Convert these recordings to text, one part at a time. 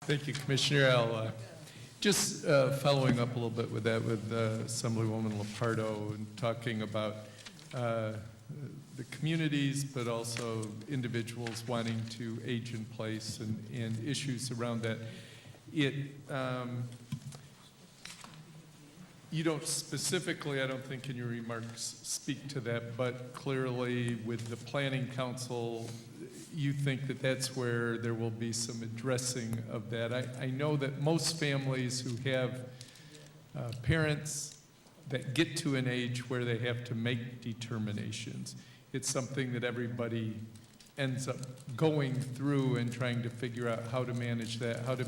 Thank you, Commissioner. I'll just following up a little bit with that, with Assemblywoman Lepardo, and talking about the communities, but also individuals wanting to age in place and issues around that. You don't specifically, I don't think in your remarks, speak to that, but clearly with the Planning Council, you think that that's where there will be some addressing of that. I know that most families who have parents that get to an age where they have to make determinations, it's something that everybody ends up going through and trying to figure out how to manage that, how to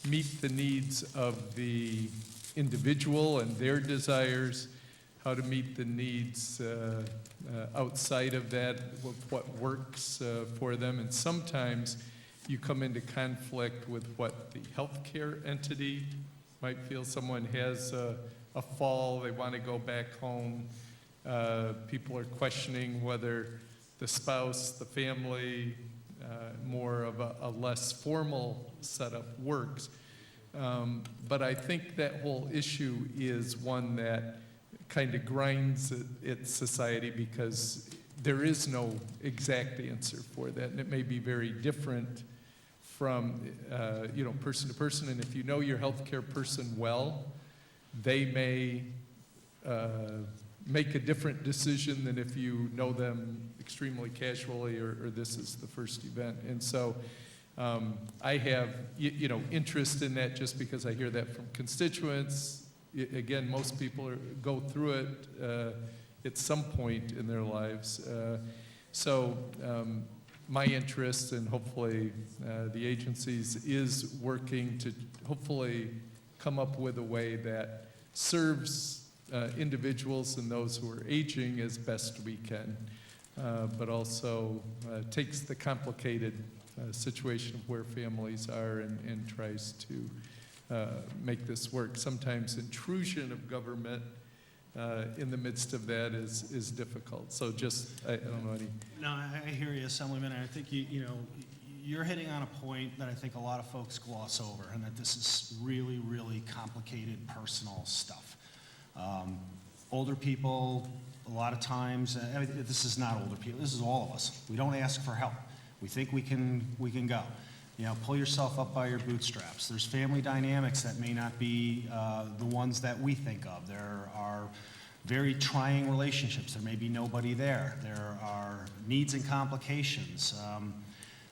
meet the needs of the individual and their desires, how to meet the needs outside of that, what works for them. And sometimes you come into conflict with what the healthcare entity might feel. Someone has a fall, they want to go back home. People are questioning whether the spouse, the family, more of a less formal setup works. But I think that whole issue is one that kind of grinds at society, because there is no exact answer for that, and it may be very different from person to person. And if you know your healthcare person well, they may make a different decision than if you know them extremely casually, or this is the first event. And so I have interest in that, just because I hear that from constituents. Again, most people go through it at some point in their lives. So my interest, and hopefully the agencies, is working to hopefully come up with a way that serves individuals and those who are aging as best we can, but also takes the complicated situation of where families are and tries to make this work. Sometimes intrusion of government in the midst of that is difficult. So just, I don't know any. No, I hear you, Assemblyman. I think you're hitting on a point that I think a lot of folks gloss over, and that this is really, really complicated personal stuff. Older people, a lot of times, this is not older people, this is all of us. We don't ask for help. We think we can go. Pull yourself up by your bootstraps. There's family dynamics that may not be the ones that we think of. There are very trying relationships. There may be nobody there. There are needs and complications.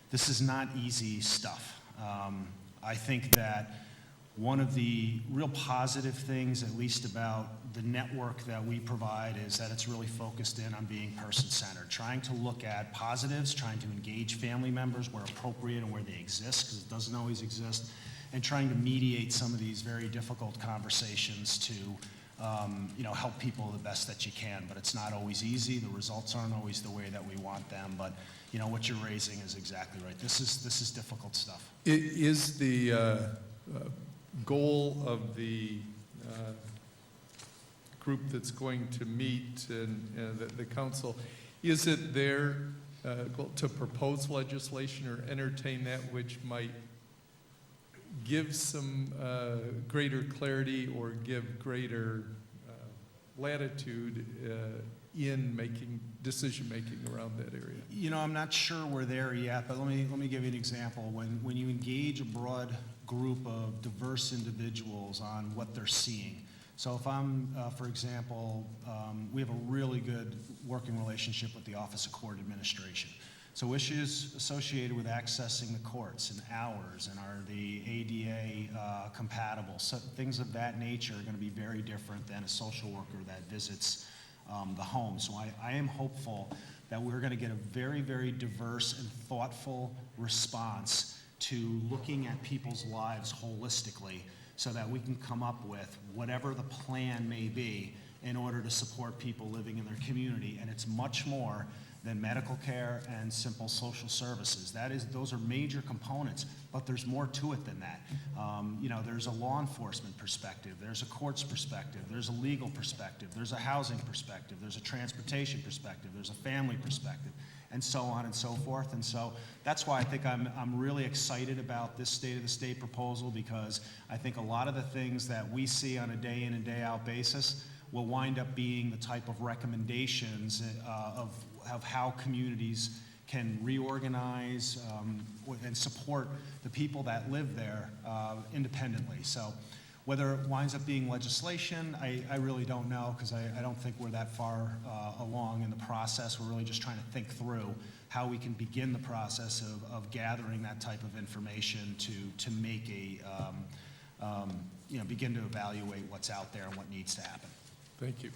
This is not easy stuff. I think that one of the real positive things, at least about the network that we provide, is that it's really focused in on being person-centered, trying to look at positives, trying to engage family members where appropriate and where they exist, because it doesn't always exist, and trying to mediate some of these very difficult conversations to help people the best that you can. But it's not always easy. The results aren't always the way that we want them. But what you're raising is exactly right. This is difficult stuff. It is the goal of the group that's going to meet and the council, is it their goal to propose legislation or entertain that which might give some greater clarity or give greater latitude in decision-making around that area? I'm not sure we're there yet, but let me give you an example. When you engage a broad group of diverse individuals on what they're seeing. So if I'm, for example, we have a really good working relationship with the Office of Court Administration. So issues associated with accessing the courts and hours, and are the ADA compatible, so things of that nature are going to be very different than a social worker that visits the home. So I am hopeful that we're going to get a very, very diverse and thoughtful response to looking at people's lives holistically, so that we can come up with whatever the plan may be in order to support people living in their community. And it's much more than medical care and simple social services. Those are major components, but there's more to it than that. There's a law enforcement perspective, there's a courts perspective, there's a legal perspective, there's a housing perspective, there's a transportation perspective, there's a family perspective. and so on and so forth. And so that's why I think I'm really excited about this State of the State proposal, because I think a lot of the things that we see on a day in and day out basis will wind up being the type of recommendations of how communities can reorganize and support the people that live there independently. So whether it winds up being legislation, I really don't know, because I don't think we're that far along in the process. We're really just trying to think through how we can begin the process of gathering that type of information to make begin to evaluate what's out there and what needs to happen. Thank you.